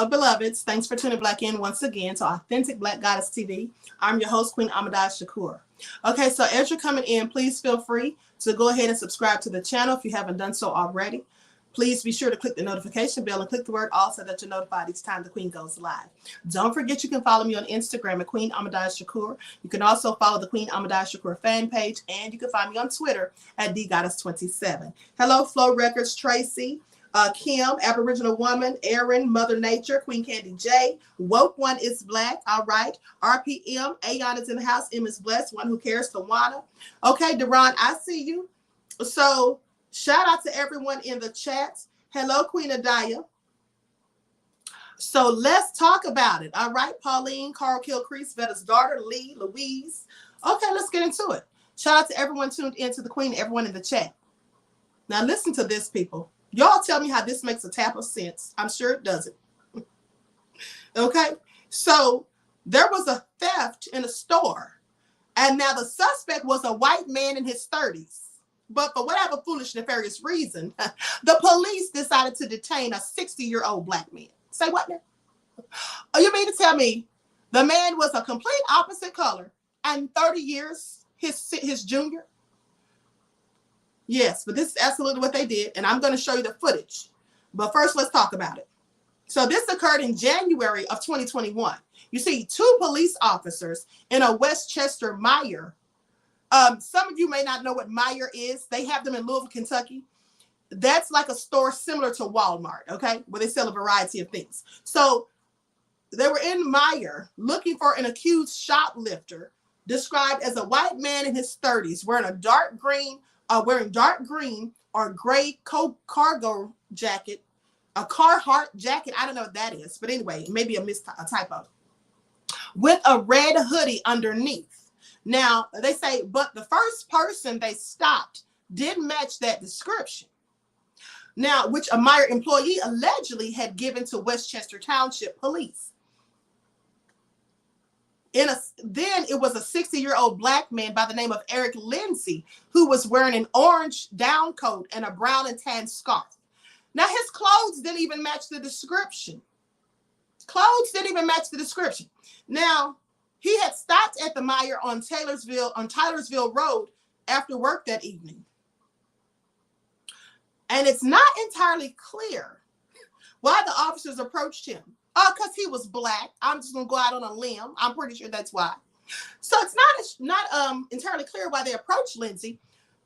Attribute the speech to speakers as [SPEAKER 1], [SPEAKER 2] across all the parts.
[SPEAKER 1] Hello, beloveds. Thanks for tuning back in once again to Authentic Black Goddess TV. I'm your host, QueenAShakur. Okay, so as you're coming in, please feel free to go ahead and subscribe to the channel if you haven't done so already. Please be sure to click the notification bell and click the word all so that you're notified each time the Queen goes live. Don't forget you can follow me on Instagram at QueenAShakur. You can also follow the QueenAShakur fan page, and you can find me on Twitter at DGoddess27. Hello, Flow Records, Tracy. Kim, Aboriginal Woman, Erin, Mother Nature, Queen Candy J, Woke One is Black, all right, RPM, Aeon is in the house, M is Blessed, One Who Cares, Tawana. Okay, Deron, I see you. So shout out to everyone in the chat. Hello, Queen Adaya. So let's talk about it, all right, Pauline, Carl Kilcrease, Vetta's daughter, Lee, Louise. Okay, let's get into it. Shout out to everyone tuned in to the Queen, everyone in the chat. Now listen to this, people. Y'all tell me how this makes a tap of sense. I'm sure it doesn't. Okay, so there was a theft in a store, and now the suspect was a white man in his 30s. But for whatever foolish, nefarious reason, the police decided to detain a 60-year-old black man. Say what now? Oh, you mean to tell me the man was a complete opposite color and 30 years his junior? Yes, but this is absolutely what they did, and I'm going to show you the footage. But first, let's talk about it. So this occurred in January of 2021. You see, two police officers in a Westchester Meijer. Some of you may not know what Meijer is. They have them in Louisville, Kentucky. That's like a store similar to Walmart, okay, where they sell a variety of things. So they were in Meijer looking for an accused shoplifter described as a white man in his 30s wearing dark green or gray cargo jacket, a Carhartt jacket. I don't know what that is, but anyway, maybe a typo, with a red hoodie underneath. Now, they say, but the first person they stopped didn't match that description. Now, which a Meijer employee allegedly had given to Westchester Township Police. Then it was a 60-year-old black man by the name of Eric Lindsay who was wearing an orange down coat and a brown and tan scarf. Now, his clothes didn't even match the description. Now, he had stopped at the Meijer on Taylorsville Road after work that evening. And it's not entirely clear why the officers approached him. Because he was black. I'm just going to go out on a limb. I'm pretty sure that's why. So it's not entirely clear why they approached Lindsay,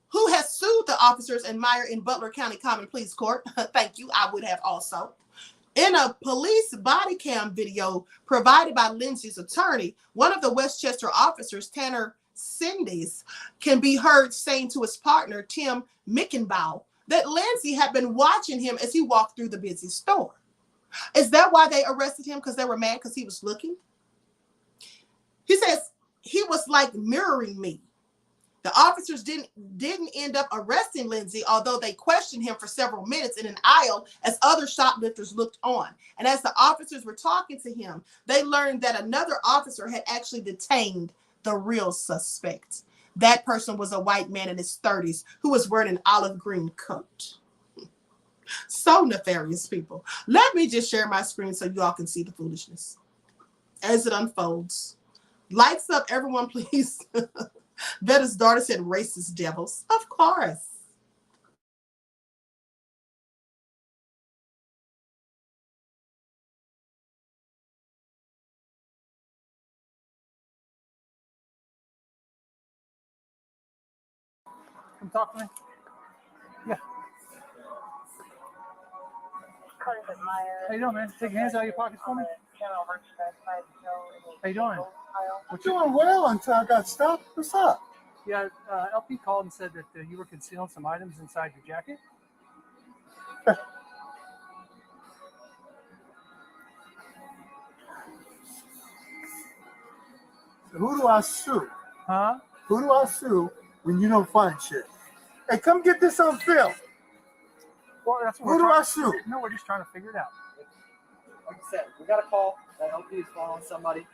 [SPEAKER 1] who has sued the officers in Meijer in Butler County Common Pleas Court. Thank you. I would have also. In a police body cam video provided by Lindsay's attorney, one of the Westchester officers, Tanner Cindy's, can be heard saying to his partner, Tim Mickenbaugh, that Lindsay had been watching him as he walked through the busy store. Is that why they arrested him? Because they were mad because he was looking? He says he was like mirroring me. The officers didn't end up arresting Lindsay, although they questioned him for several minutes in an aisle as other shoplifters looked on. And as the officers were talking to him, they learned that another officer had actually detained the real suspect. That person was a white man in his 30s who was wearing an olive green coat. So nefarious, people. Let me just share my screen so you all can see the foolishness as it unfolds. Lights up, everyone, please. Vetta's daughter said racist devils. Of course.
[SPEAKER 2] Come talk to me. Yeah. How you doing, man? Take your hands out of your pockets for me. How you doing?
[SPEAKER 3] I'm doing well until I got stopped. What's up?
[SPEAKER 2] Yeah, LP called and said that you were concealing some items inside your jacket.
[SPEAKER 3] Who do I sue?
[SPEAKER 2] Huh?
[SPEAKER 3] Who do I sue when you don't find shit? Hey, come get this on film.
[SPEAKER 2] Well, that's what
[SPEAKER 3] Who do I sue?
[SPEAKER 2] No, we're just trying to figure it out.
[SPEAKER 4] Like I said, we got a call that LP is following somebody.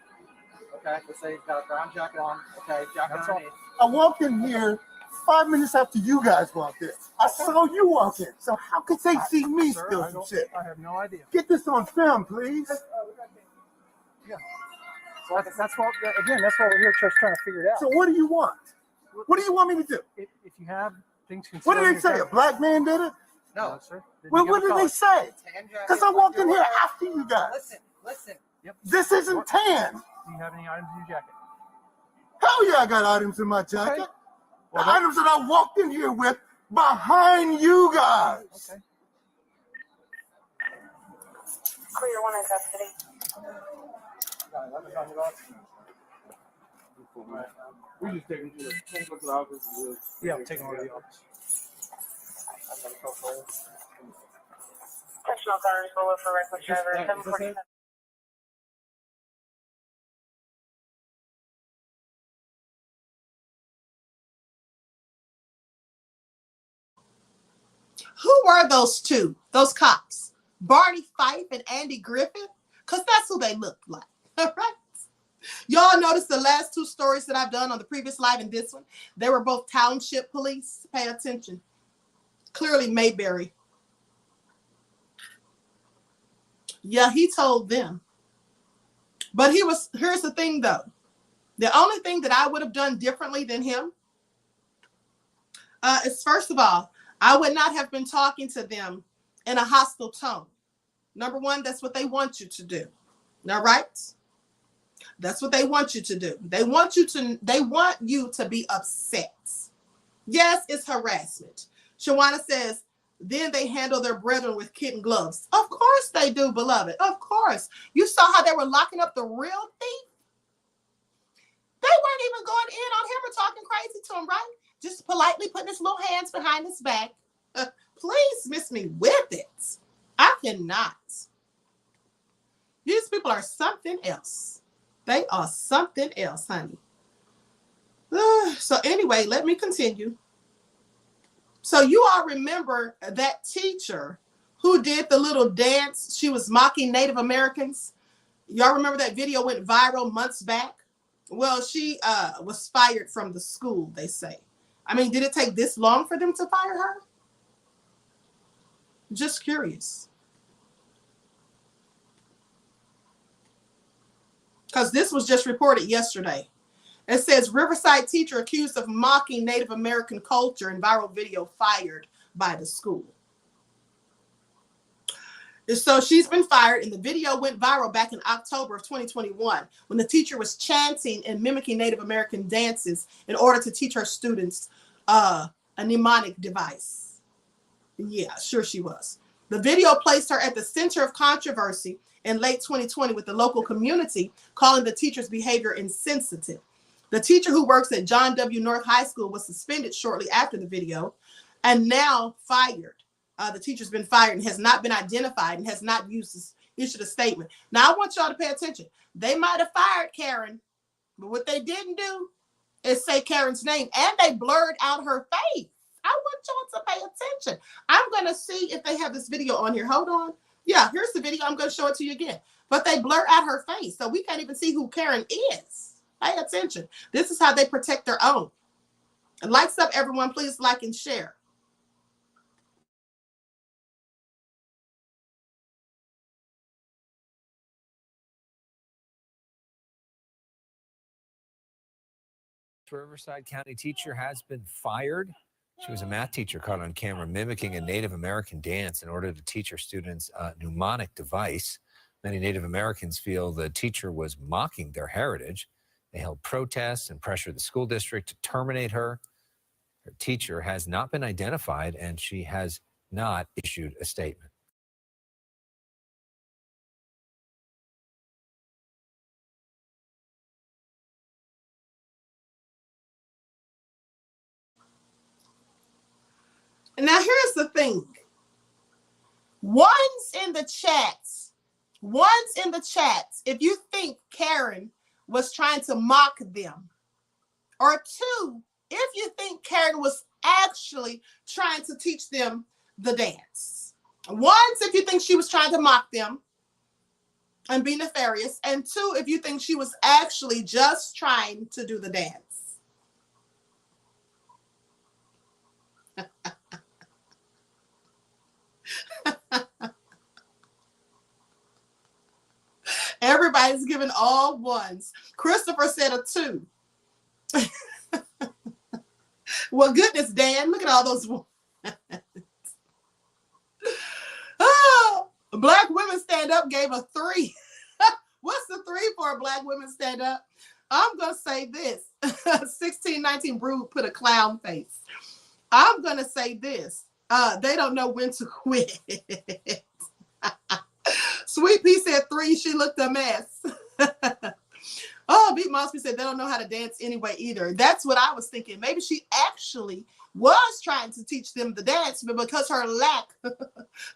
[SPEAKER 4] Okay, let's say he's got a brown jacket on. Okay, jacket
[SPEAKER 2] That's
[SPEAKER 4] underneath.
[SPEAKER 3] I walked in here 5 minutes after you guys walked in. I saw you walk in. So how could they see me
[SPEAKER 2] Sir,
[SPEAKER 3] steal some shit?
[SPEAKER 2] I have no idea.
[SPEAKER 3] Get this on film, please.
[SPEAKER 2] Yeah. So that's what, again, that's what we're here just trying to figure it out.
[SPEAKER 3] So what do you want? What do you want me to do?
[SPEAKER 2] If you have things concealed.
[SPEAKER 3] What did they say? A black man did it?
[SPEAKER 2] No, sir.
[SPEAKER 3] Well, what did they say? Because I walked in here after you guys.
[SPEAKER 4] Listen.
[SPEAKER 2] Yep.
[SPEAKER 3] This isn't tan.
[SPEAKER 2] Do you have any items in your jacket?
[SPEAKER 3] Hell yeah, I got items in my jacket.
[SPEAKER 2] Okay. Well,
[SPEAKER 3] The items that I walked in here with behind you guys.
[SPEAKER 2] Okay.
[SPEAKER 5] Clear one in custody.
[SPEAKER 4] We just take them to the office.
[SPEAKER 2] Yeah, I'm taking over the office.
[SPEAKER 5] Intentional car is below for reckless driver. 747.
[SPEAKER 1] Who were those two? Those cops? Barney Fife and Andy Griffith? Because that's who they look like. All right. Y'all notice the last two stories that I've done on the previous live and this one? They were both township police. Pay attention. Clearly Mayberry. Yeah, he told them. But here's the thing though. The only thing that I would have done differently than him is, first of all, I would not have been talking to them in a hostile tone. Number one, that's what they want you to do. All right? That's what they want you to do. They want you to be upset. Yes, it's harassment. Shawana says, then they handle their brethren with kitten gloves. Of course they do, beloved. Of course. You saw how they were locking up the real thief? They weren't even going in on him or talking crazy to him, right? Just politely putting his little hands behind his back. Please miss me with it. I cannot. These people are something else. They are something else, honey. So anyway, let me continue. So you all remember that teacher who did the little dance? She was mocking Native Americans. Y'all remember that video went viral months back? Well, she was fired from the school, they say. I mean, did it take this long for them to fire her? Just curious. Because this was just reported yesterday. It says Riverside teacher accused of mocking Native American culture in viral video fired by the school. So she's been fired, and the video went viral back in October of 2021 when the teacher was chanting and mimicking Native American dances in order to teach her students a mnemonic device. Yeah, sure she was. The video placed her at the center of controversy in late 2020 with the local community calling the teacher's behavior insensitive. The teacher who works at John W. North High School was suspended shortly after the video and now fired. The teacher's been fired and has not been identified and has not issued a statement. Now, I want y'all to pay attention. They might have fired Karen, but what they didn't do is say Karen's name, and they blurred out her face. I want y'all to pay attention. I'm going to see if they have this video on here. Hold on. Yeah, here's the video. I'm going to show it to you again. But they blur out her face, so we can't even see who Karen is. Pay attention. This is how they protect their own. And likes up, everyone. Please like and share.
[SPEAKER 6] Riverside County teacher has been fired. She was a math teacher caught on camera mimicking a Native American dance in order to teach her students a mnemonic device. Many Native Americans feel the teacher was mocking their heritage. They held protests and pressured the school district to terminate her. Her teacher has not been identified, and she has not issued a statement.
[SPEAKER 1] And now here's the thing. Once in the chats, if you think Karen was trying to mock them, or two, if you think Karen was actually trying to teach them the dance. Once, if you think she was trying to mock them and be nefarious, and two, if you think she was actually just trying to do the dance. Everybody's giving all ones. Christopher said a 2. Well, goodness, Dan, look at all those ones. Oh, Black Women Stand Up gave a 3. What's the 3 for a Black Women Stand Up? I'm going to say this. 1619 Brood put a clown face. I'm going to say this. They don't know when to quit. Sweet Pea said 3. She looked a mess. Oh, Beat Mosby said they don't know how to dance anyway either. That's what I was thinking. Maybe she actually was trying to teach them the dance, but because her lack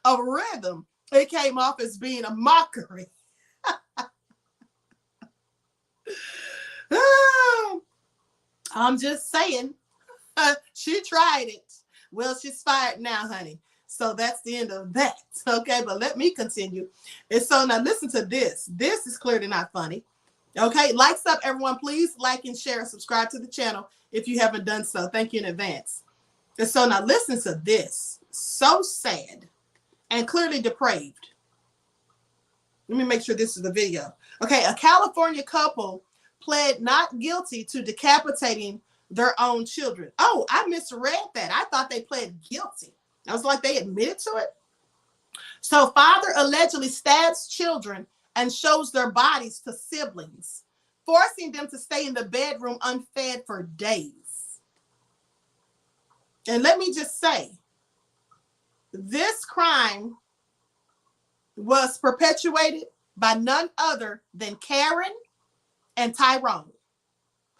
[SPEAKER 1] of rhythm, it came off as being a mockery. I'm just saying. She tried it. Well, she's fired now, honey. So that's the end of that. Okay, but let me continue. And so now listen to this. This is clearly not funny. Okay, likes up, everyone. Please like and share and subscribe to the channel if you haven't done so. Thank you in advance. And so now listen to this. So sad and clearly depraved. Let me make sure this is the video. Okay, a California couple pled not guilty to decapitating their own children. Oh, I misread that. I thought they pled guilty. I was like, they admitted to it. So father allegedly stabs children and shows their bodies to siblings, forcing them to stay in the bedroom unfed for days. And let me just say, this crime was perpetuated by none other than Karen and Tyrone.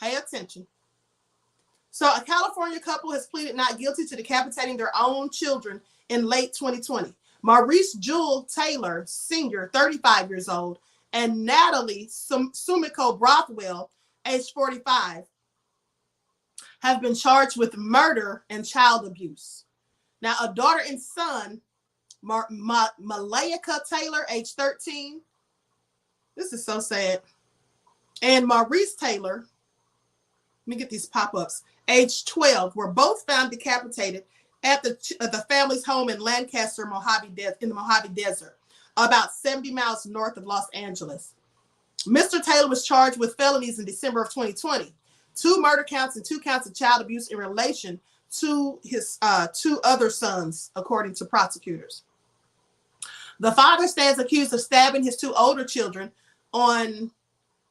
[SPEAKER 1] Pay attention. So a California couple has pleaded not guilty to decapitating their own children in late 2020. Maurice Jewel Taylor, Sr., 35 years old, and Natalie Sumiko Brothwell, age 45, have been charged with murder and child abuse. Now, a daughter and son, Malaika Taylor, age 13, this is so sad, and Maurice Taylor, let me get these pop-ups, age 12, were both found decapitated at the family's home in Lancaster, in the Mojave Desert, about 70 miles north of Los Angeles. Mr. Taylor was charged with felonies in December of 2020, 2 murder counts and 2 counts of child abuse in relation to his 2 other sons, according to prosecutors. The father stands accused of stabbing his 2 older children on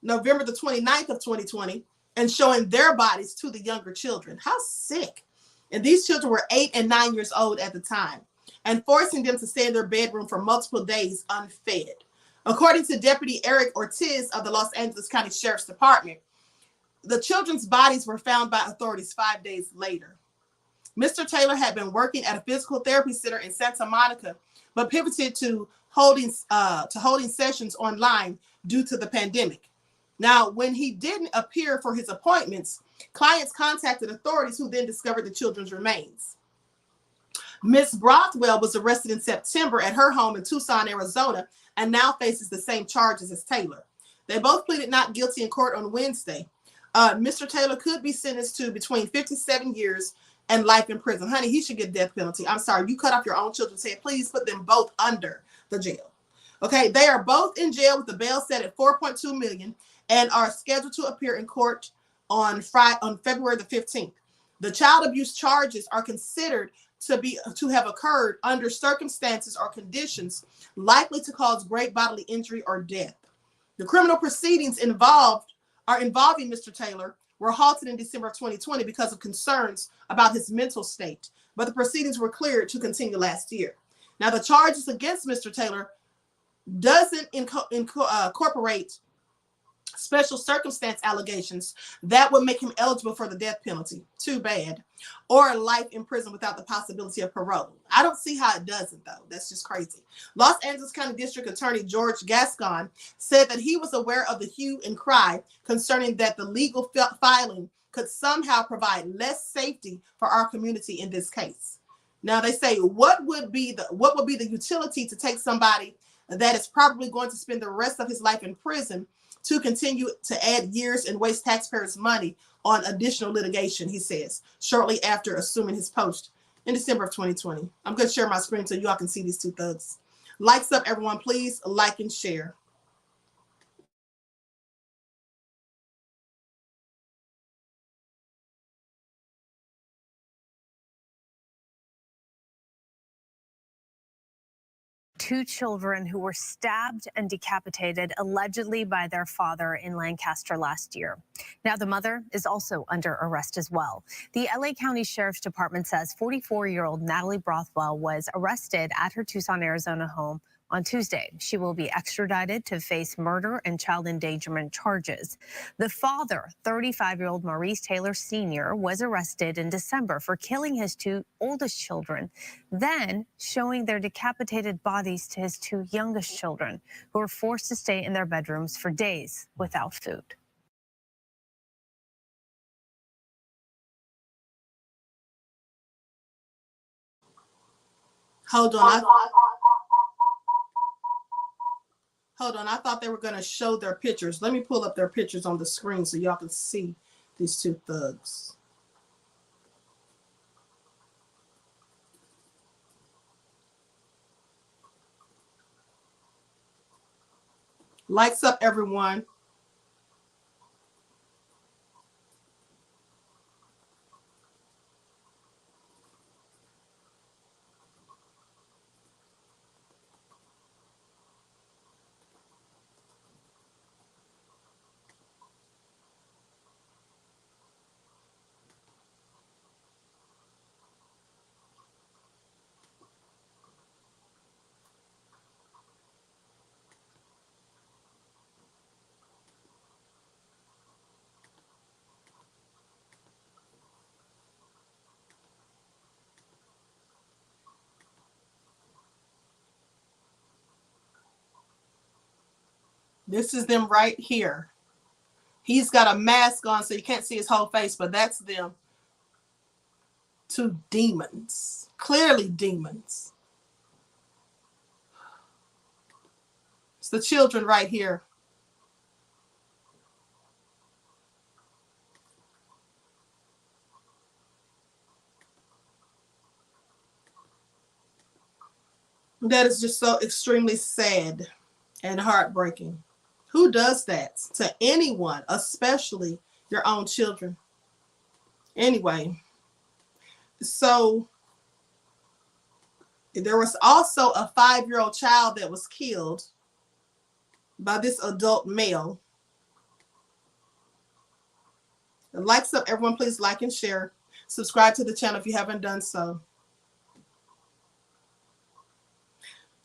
[SPEAKER 1] November the 29th of 2020 and showing their bodies to the younger children. How sick. And these children were 8 and 9 years old at the time, and forcing them to stay in their bedroom for multiple days unfed. According to Deputy Eric Ortiz of the Los Angeles County Sheriff's Department, the children's bodies were found by authorities 5 days later. Mr. Taylor had been working at a physical therapy center in Santa Monica, but pivoted to holding sessions online due to the pandemic. Now, when he didn't appear for his appointments, clients contacted authorities, who then discovered the children's remains. Miss Brothwell was arrested in September at her home in Tucson, Arizona, and now faces the same charges as Taylor. They both pleaded not guilty in court on Wednesday. Mr. Taylor could be sentenced to between 57 years and life in prison. Honey, he should get death penalty. I'm sorry, you cut off your own children's head. Please put them both under the jail. Okay, they are both in jail with the bail set at $4.2 million and are scheduled to appear in court on February the 15th. The child abuse charges are considered to have occurred under circumstances or conditions likely to cause great bodily injury or death. The criminal proceedings involving Mr. Taylor were halted in December of 2020 because of concerns about his mental state, but the proceedings were cleared to continue last year. Now, the charges against Mr. Taylor doesn't incorporate special circumstance allegations that would make him eligible for the death penalty. Too bad. Or life in prison without the possibility of parole. I don't see how it doesn't, though. That's just crazy. Los Angeles County District Attorney George Gascon said that he was aware of the hue and cry concerning that the legal filing could somehow provide less safety for our community in this case. Now, they say, what would be the utility to take somebody that is probably going to spend the rest of his life in prison to continue to add years and waste taxpayers' money on additional litigation, he says, shortly after assuming his post in December of 2020. I'm going to share my screen so y'all can see these two thugs. Likes up, everyone. Please like and share.
[SPEAKER 7] Two children who were stabbed and decapitated allegedly by their father in Lancaster last year. Now the mother is also under arrest as well. The LA County Sheriff's Department says 44-year-old Natalie Brothwell was arrested at her Tucson, Arizona home on Tuesday. She will be extradited to face murder and child endangerment charges. The father, 35-year-old Maurice Taylor Sr., was arrested in December for killing his two oldest children, then showing their decapitated bodies to his two youngest children, who were forced to stay in their bedrooms for days without food.
[SPEAKER 1] Hold on. Hold on, I thought they were going to show their pictures. Let me pull up their pictures on the screen so y'all can see these two thugs. Likes up, everyone. This is them right here. He's got a mask on so you can't see his whole face, but that's them. Two demons. Clearly demons. It's the children right here. That is just so extremely sad and heartbreaking. Who does that to anyone, especially your own children? Anyway, so there was also a 5-year-old child that was killed by this adult male. Likes up, everyone. Please like and share. Subscribe to the channel if you haven't done so.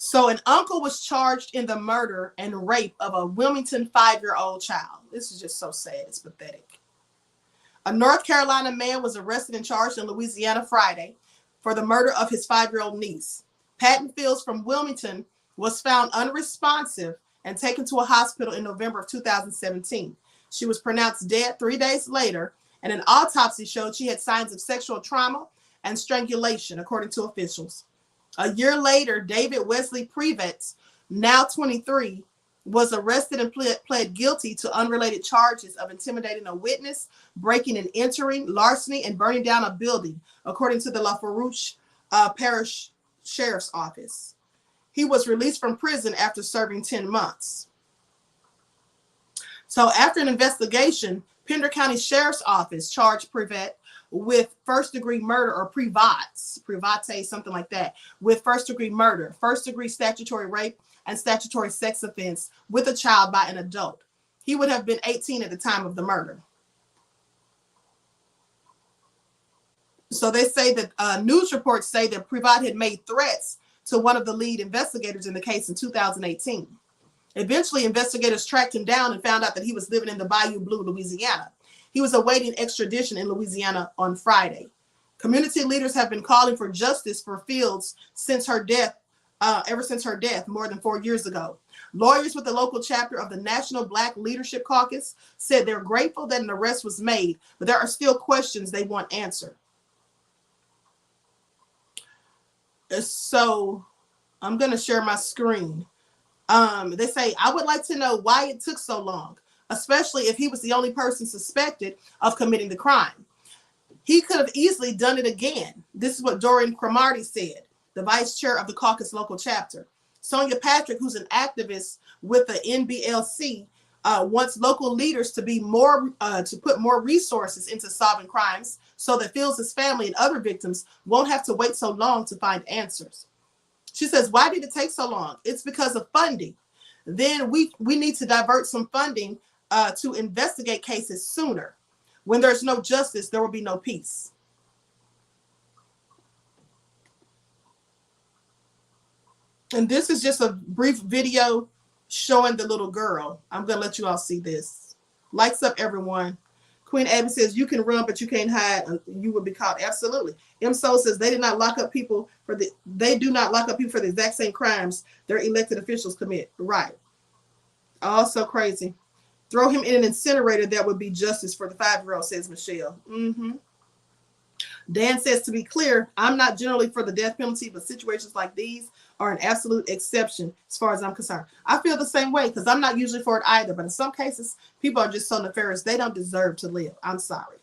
[SPEAKER 1] So an uncle was charged in the murder and rape of a Wilmington 5-year-old child. This is just so sad. It's pathetic. A North Carolina man was arrested and charged in Louisiana Friday for the murder of his 5-year-old niece. Patton Fields from Wilmington was found unresponsive and taken to a hospital in November of 2017. She was pronounced dead 3 days later, and an autopsy showed she had signs of sexual trauma and strangulation, according to officials. A year later, David Wesley Prevets, now 23, was arrested and pled guilty to unrelated charges of intimidating a witness, breaking and entering, larceny, and burning down a building, according to the Lafourche Parish Sheriff's Office. He was released from prison after serving 10 months. So after an investigation, Pender County Sheriff's Office charged Prevet with first-degree murder, or private, something like that, with first-degree murder, first-degree statutory rape, and statutory sex offense with a child by an adult. He would have been 18 at the time of the murder. So they say that news reports say that Privat had made threats to one of the lead investigators in the case in 2018. Eventually, investigators tracked him down and found out that he was living in the Bayou Blue, Louisiana. He was awaiting extradition in Louisiana on Friday. Community leaders have been calling for justice for Fields since her death, ever since her death more than 4 years ago. Lawyers with the local chapter of the National Black Leadership Caucus said they're grateful that an arrest was made, but there are still questions they want answered. So I'm going to share my screen. They say, I would like to know why it took so long, especially if he was the only person suspected of committing the crime. He could have easily done it again. This is what Doreen Cromartie said, the vice chair of the caucus local chapter. Sonia Patrick, who's an activist with the NBLC, wants local leaders to be to put more resources into solving crimes so that Fields' family and other victims won't have to wait so long to find answers. She says, why did it take so long? It's because of funding. Then we need to divert some funding to investigate cases sooner. When there's no justice, there will be no peace. And this is just a brief video showing the little girl. I'm going to let you all see this. Lights up, everyone. Queen Abby says, you can run, but you can't hide. You will be caught. Absolutely. M. Soul says they do not lock up people for the exact same crimes their elected officials commit. Right. Also crazy. Throw him in an incinerator. That would be justice for the 5-year-old, says Michelle. Dan says, to be clear, I'm not generally for the death penalty, but situations like these are an absolute exception as far as I'm concerned. I feel the same way because I'm not usually for it either. But in some cases, people are just so nefarious. They don't deserve to live. I'm sorry.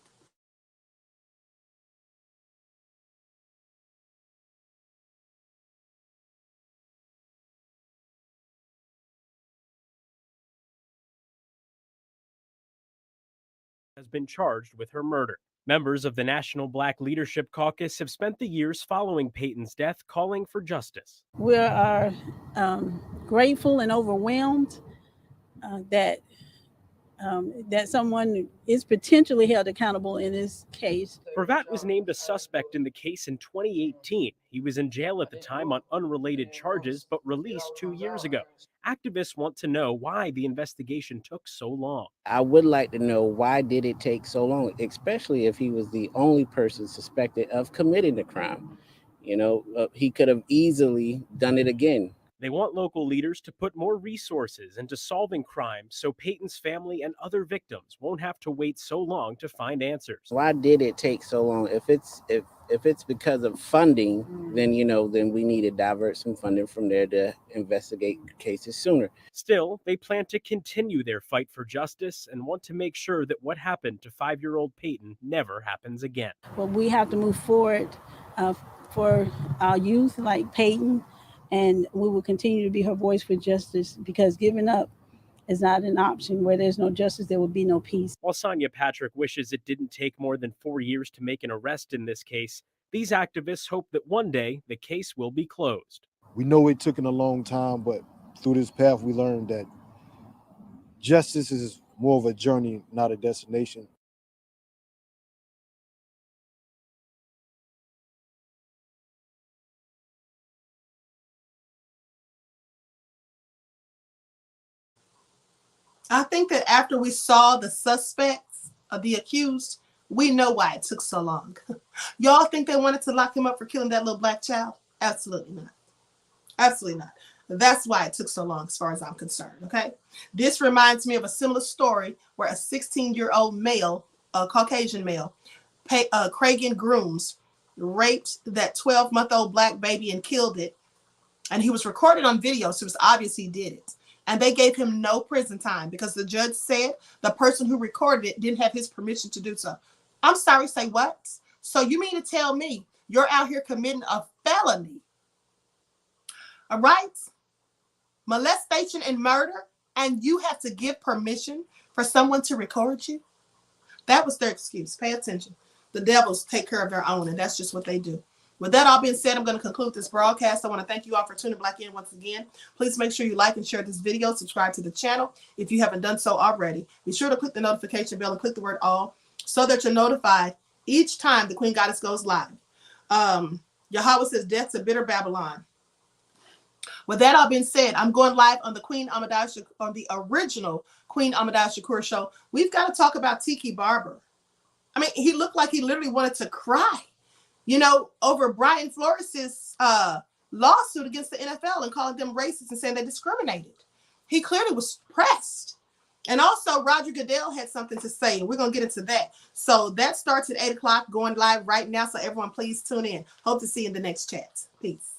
[SPEAKER 8] Has been charged with her murder. Members of the National Black Leadership Caucus have spent the years following Payton's death calling for justice.
[SPEAKER 9] We are grateful and overwhelmed that someone is potentially held accountable in this case.
[SPEAKER 8] Pravat was named a suspect in the case in 2018. He was in jail at the time on unrelated charges, but released 2 years ago. Activists want to know why the investigation took so long.
[SPEAKER 10] I would like to know, why did it take so long, especially if he was the only person suspected of committing the crime. You know, he could have easily done it again.
[SPEAKER 8] They want local leaders to put more resources into solving crime so Payton's family and other victims won't have to wait so long to find answers.
[SPEAKER 10] Why did it take so long? If it's because of funding, then then we need to divert some funding from there to investigate cases sooner.
[SPEAKER 8] Still, they plan to continue their fight for justice and want to make sure that what happened to 5-year-old Payton never happens again.
[SPEAKER 9] But we have to move forward for our youth like Payton. And we will continue to be her voice for justice, because giving up is not an option. Where there's no justice, there will be no peace.
[SPEAKER 8] While Sonia Patrick wishes it didn't take more than 4 years to make an arrest in this case, these activists hope that one day the case will be closed.
[SPEAKER 3] We know it took a long time, but through this path, we learned that justice is more of a journey, not a destination.
[SPEAKER 1] I think that after we saw the suspects of the accused, we know why it took so long. Y'all think they wanted to lock him up for killing that little black child? Absolutely not. Absolutely not. That's why it took so long as far as I'm concerned, okay? This reminds me of a similar story where a 16-year-old male, a Caucasian male, Cragen Grooms, raped that 12-month-old black baby and killed it. And he was recorded on video, so it was obvious he did it. And they gave him no prison time because the judge said the person who recorded it didn't have his permission to do so. I'm sorry, say what? So you mean to tell me you're out here committing a felony, all right? Molestation and murder, and you have to give permission for someone to record you? That was their excuse. Pay attention. The devils take care of their own, and that's just what they do. With that all being said, I'm going to conclude this broadcast. I want to thank you all for tuning back in once again. Please make sure you like and share this video. Subscribe to the channel if you haven't done so already. Be sure to click the notification bell and click the word all so that you're notified each time the Queen Goddess goes live. Yahweh says, death to bitter Babylon. With that all being said, I'm going live on the original Queen Ahmadiyya Shakur show. We've got to talk about Tiki Barber. I mean, he looked like he literally wanted to cry, over Brian Flores' lawsuit against the NFL and calling them racist and saying they discriminated. He clearly was pressed. And also, Roger Goodell had something to say, and we're going to get into that. So that starts at 8 o'clock, going live right now. So everyone, please tune in. Hope to see you in the next chat. Peace.